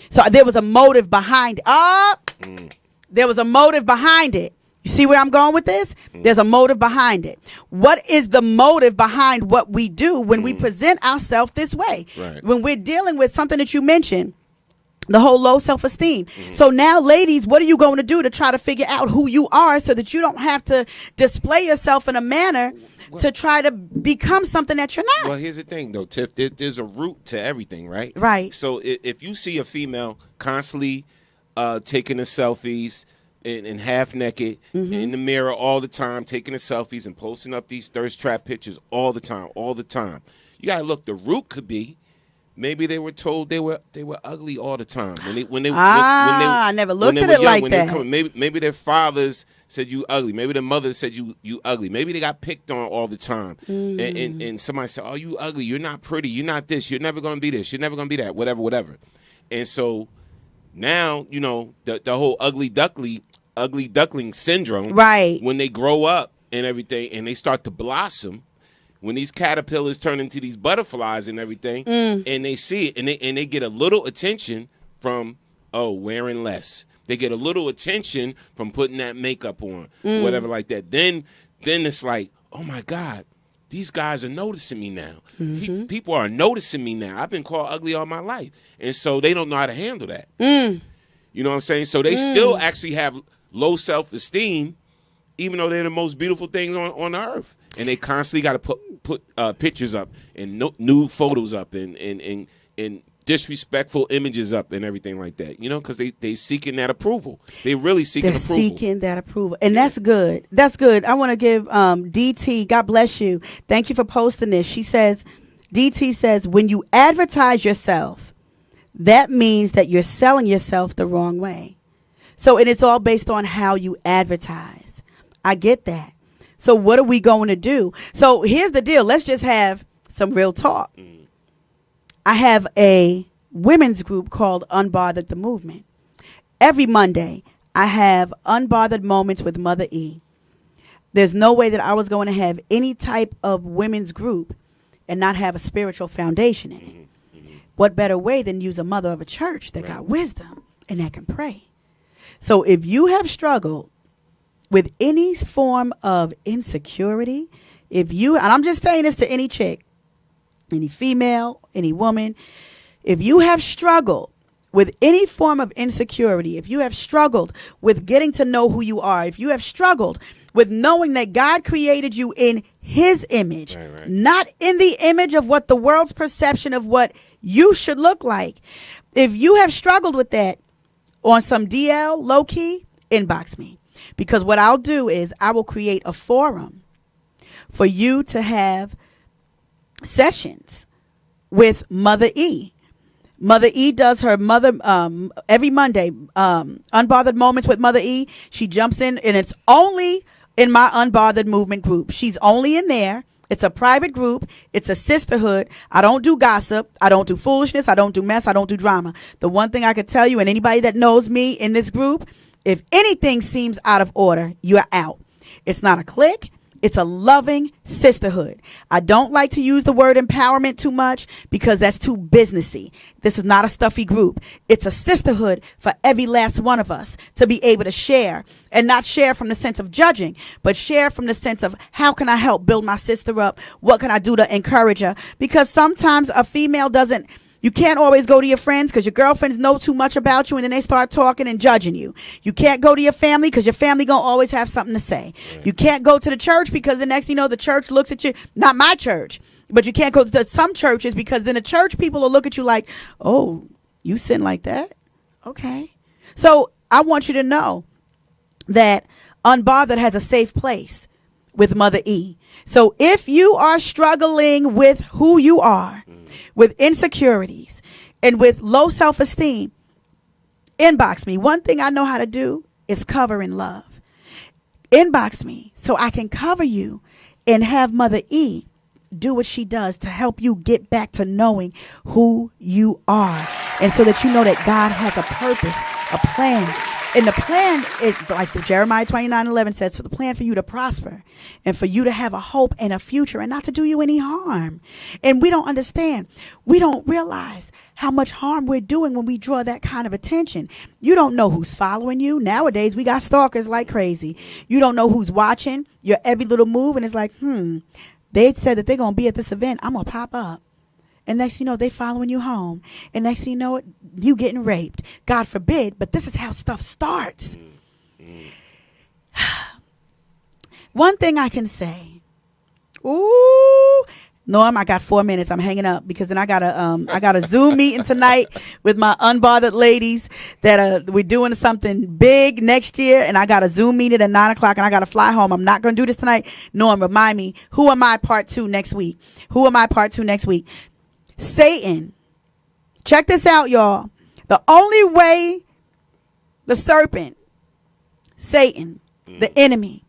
So there was a motive behind it. There was a motive behind it. You see where I'm going with this? There's a motive behind it. What is the motive behind what we do when we present ourselves this way? Right. When we're dealing with something that you mentioned, the whole low self-esteem. So now, ladies, what are you going to do to try to figure out who you are so that you don't have to display yourself in a manner to try to become something that you're not? Well, here's the thing, though, Tiff. There's a root to everything, right? Right. So if you see a female constantly taking the selfies and half naked in the mirror all the time, taking the selfies and posting up these thirst trap pictures all the time, you got to look. The root could be maybe they were told they were ugly all the time. I never looked at it like that. Maybe their fathers said you ugly. Maybe their mother said you ugly. Maybe they got picked on all the time. And somebody said, oh, you ugly. You're not pretty. You're not this. You're never going to be this. You're never going to be that. Whatever. And so now, the whole ugly duckling syndrome. Right. When they grow up and everything and they start to blossom, when these caterpillars turn into these butterflies and everything, and they see it, and they get a little attention from, wearing less. They get a little attention from putting that makeup on, whatever like that. Then it's like, oh my God, these guys are noticing me now. People are noticing me now. I've been called ugly all my life. And so they don't know how to handle that. You know what I'm saying? So they still actually have low self-esteem, even though they're the most beautiful things on the earth. And they constantly got to put pictures up and new photos up and disrespectful images up and everything like that, you know, because they seeking that approval. They really seeking approval. They're seeking that approval. And that's good. That's good. I want to give DT, God bless you. Thank you for posting this. She says, DT says, when you advertise yourself, that means that you're selling yourself the wrong way. So, and it's all based on how you advertise. I get that. So what are we going to do? So here's the deal. Let's just have some real talk. I have a women's group called Unbothered the Movement. Every Monday, I have Unbothered Moments with Mother E. There's no way that I was going to have any type of women's group and not have a spiritual foundation in it. What better way than use a mother of a church that got wisdom and that can pray? So if you have struggled with any form of insecurity, and I'm just saying this to any chick, any female, any woman, if you have struggled with any form of insecurity, if you have struggled with getting to know who you are, if you have struggled with knowing that God created you in his image, not in the image of what the world's perception of what you should look like. If you have struggled with that on some DL, low key, inbox me. Because what I'll do is I will create a forum for you to have sessions with Mother E. Mother E does her every Monday, Unbothered Moments with Mother E. She jumps in, and it's only in my Unbothered Movement group. She's only in there. It's a private group. It's a sisterhood. I don't do gossip. I don't do foolishness. I don't do mess. I don't do drama. The one thing I could tell you, and anybody that knows me in this group, if anything seems out of order, you're out. It's not a clique. It's a loving sisterhood. I don't like to use the word empowerment too much because that's too businessy. This is not a stuffy group. It's a sisterhood for every last one of us to be able to share, and not share from the sense of judging, but share from the sense of how can I help build my sister up? What can I do to encourage her? Because sometimes a female you can't always go to your friends because your girlfriends know too much about you and then they start talking and judging you. You can't go to your family because your family going to always have something to say. Right. You can't go to the church because the next thing you know, the church looks at you. Not my church, but you can't go to some churches because then the church people will look at you like, oh, you sin like that? Okay. So I want you to know that Unbothered has a safe place with Mother E. So if you are struggling with who you are, with insecurities, and with low self-esteem, inbox me. One thing I know how to do is cover in love. Inbox me so I can cover you and have Mother E do what she does to help you get back to knowing who you are. And so that you know that God has a purpose, a plan. And the plan is like the Jeremiah 29:11 says, for the plan for you to prosper and for you to have a hope and a future and not to do you any harm. And we don't understand. We don't realize how much harm we're doing when we draw that kind of attention. You don't know who's following you. Nowadays, we got stalkers like crazy. You don't know who's watching your every little move. And it's like, they said that they're going to be at this event. I'm going to pop up. And next thing you know, they following you home. And next thing you know, you getting raped. God forbid, but this is how stuff starts. One thing I can say. Ooh, Norm, I got 4 minutes. I'm hanging up because then I got a Zoom meeting tonight with my Unbothered ladies that we're doing something big next year. And I got a Zoom meeting at 9 o'clock and I got to fly home. I'm not going to do this tonight. Norm, remind me, who am I part 2 next week? Who am I part 2 next week? Satan. Check this out, y'all. The only way the serpent, Satan, the enemy,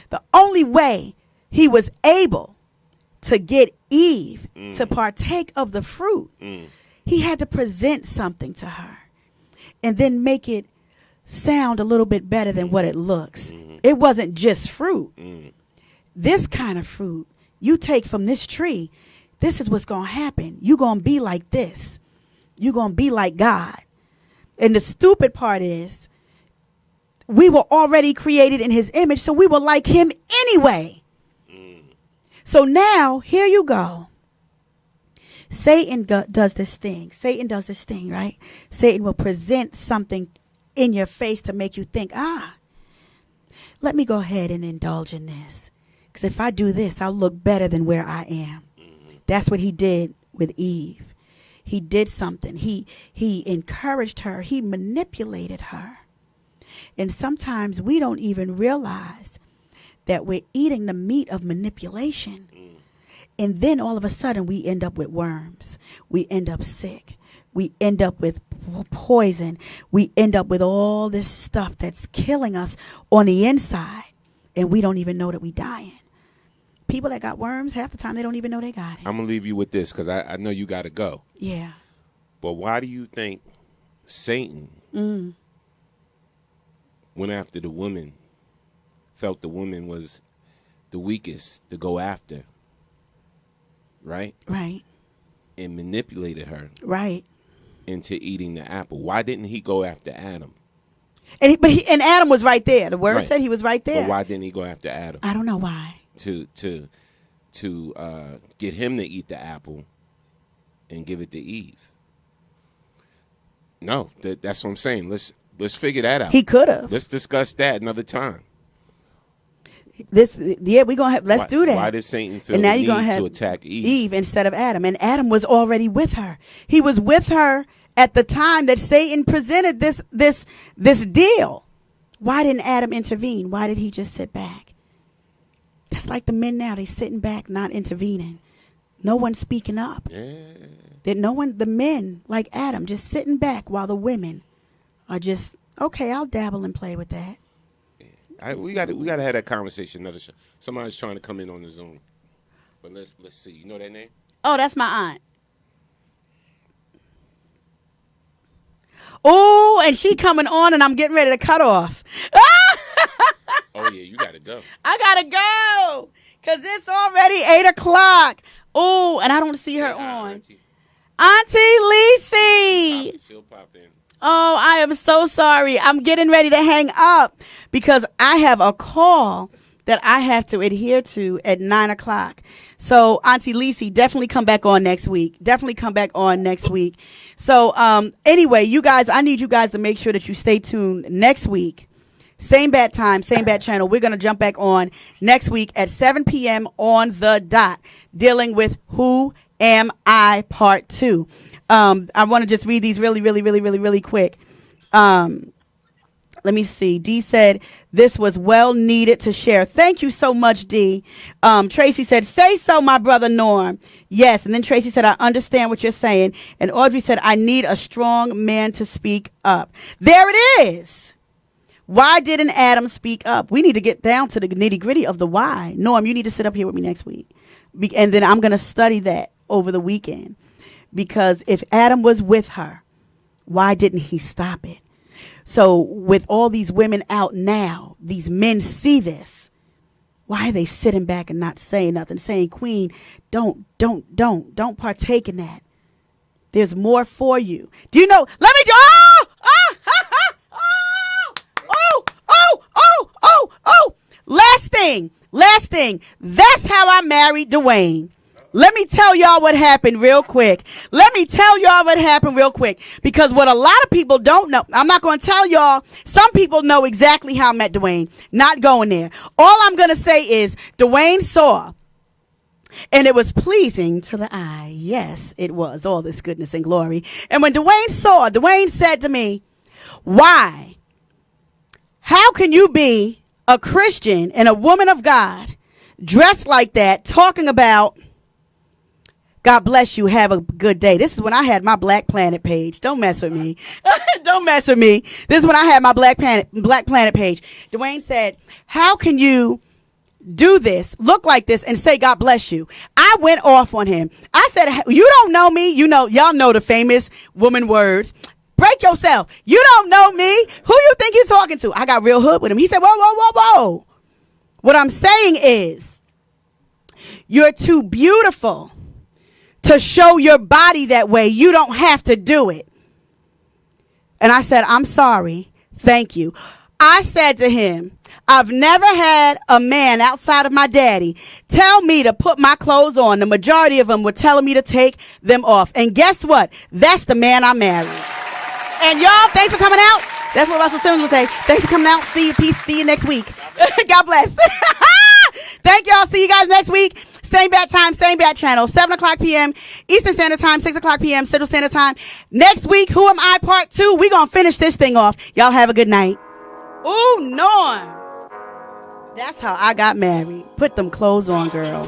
the only way he was able to get Eve to partake of the fruit, he had to present something to her and then make it sound a little bit better than what it looks. It wasn't just fruit. This kind of fruit you take from this tree, this is what's going to happen. You're going to be like this. You're going to be like God. And the stupid part is we were already created in his image, so we were like him anyway. So now, here you go. Satan does this thing. Satan does this thing, right? Satan will present something in your face to make you think, let me go ahead and indulge in this. Because if I do this, I'll look better than where I am. That's what he did with Eve. He did something. He encouraged her. He manipulated her. And sometimes we don't even realize that we're eating the meat of manipulation. And then all of a sudden we end up with worms. We end up sick. We end up with poison. We end up with all this stuff that's killing us on the inside. And we don't even know that we're dying. People that got worms, half the time they don't even know they got it. I'm going to leave you with this because I know you got to go. Yeah. But why do you think Satan went after the woman, felt the woman was the weakest to go after, right? Right. And manipulated her. Right. Into eating the apple. Why didn't he go after Adam? And Adam was right there. The word said he was right there. But why didn't he go after Adam? I don't know why. To get him to eat the apple and give it to Eve. No, that's what I'm saying. Let's figure that out. He could have. Let's discuss that another time. Let's do that. Why did Satan feel and now the you're gonna need have to attack Eve instead of Adam? And Adam was already with her. He was with her at the time that Satan presented this deal. Why didn't Adam intervene? Why did he just sit back? That's like the men now. They sitting back, not intervening. No one's speaking up. Yeah. The men like Adam, just sitting back while the women are just, okay, I'll dabble and play with that. We got to have that conversation another show. Somebody's trying to come in on the Zoom. But let's see. You know that name? Oh, that's my aunt. Oh, and she coming on and I'm getting ready to cut off. Oh, yeah, you got to go. I got to go because it's already 8 o'clock. Oh, and I don't see her on. Auntie Lisi. She'll pop in. Oh, I am so sorry. I'm getting ready to hang up because I have a call that I have to adhere to at 9 o'clock. So, Auntie Lisi, definitely come back on next week. So, anyway, you guys, I need you guys to make sure that you stay tuned next week. Same bat time, same bat channel. We're going to jump back on next week at 7 p.m. on the dot, dealing with Who Am I Part 2. I want to just read these really quick. Let me see. D said, this was well needed to share. Thank you so much, D. Tracy said, say so, my brother Norm. Yes. And then Tracy said, I understand what you're saying. And Audrey said, I need a strong man to speak up. There it is. Why didn't Adam speak up? We need to get down to the nitty gritty of the why. Norm, you need to sit up here with me next week. And then I'm going to study that over the weekend. Because if Adam was with her, why didn't he stop it? So with all these women out now, these men see this. Why are they sitting back and not saying nothing? Saying, Queen, don't partake in that. There's more for you. Do you know? Let me do. Last thing. That's how I married Dwayne. Let me tell y'all what happened real quick. Because what a lot of people don't know, I'm not going to tell y'all. Some people know exactly how I met Dwayne. Not going there. All I'm going to say is Dwayne saw, and it was pleasing to the eye. Yes, it was. All this goodness and glory. And when Dwayne saw, Dwayne said to me, why? How can you be a Christian and a woman of God dressed like that, talking about God bless you, have a good day? This is when I had my Black Planet page. Don't mess with me. This is when I had my Black Planet page. Dwayne said, how can you do this, look like this, and say God bless you? I went off on him. I said, you don't know me. Y'all know the famous woman words. Break yourself. You don't know me. Who you think you're talking to? I got real hood with him. He said, whoa. What I'm saying is, you're too beautiful to show your body that way. You don't have to do it. And I said, I'm sorry. Thank you. I said to him, I've never had a man outside of my daddy tell me to put my clothes on. The majority of them were telling me to take them off. And guess what? That's the man I married. And y'all, thanks for coming out. That's what Russell Simmons would say. Thanks for coming out. See you. Peace. See you next week. God bless. Thank y'all. See you guys next week. Same bat time, same bat channel. 7 o'clock p.m. Eastern Standard Time, 6 o'clock p.m. Central Standard Time. Next week, Who Am I Part 2. We're going to finish this thing off. Y'all have a good night. Ooh, Norm. That's how I got married. Put them clothes on, girl.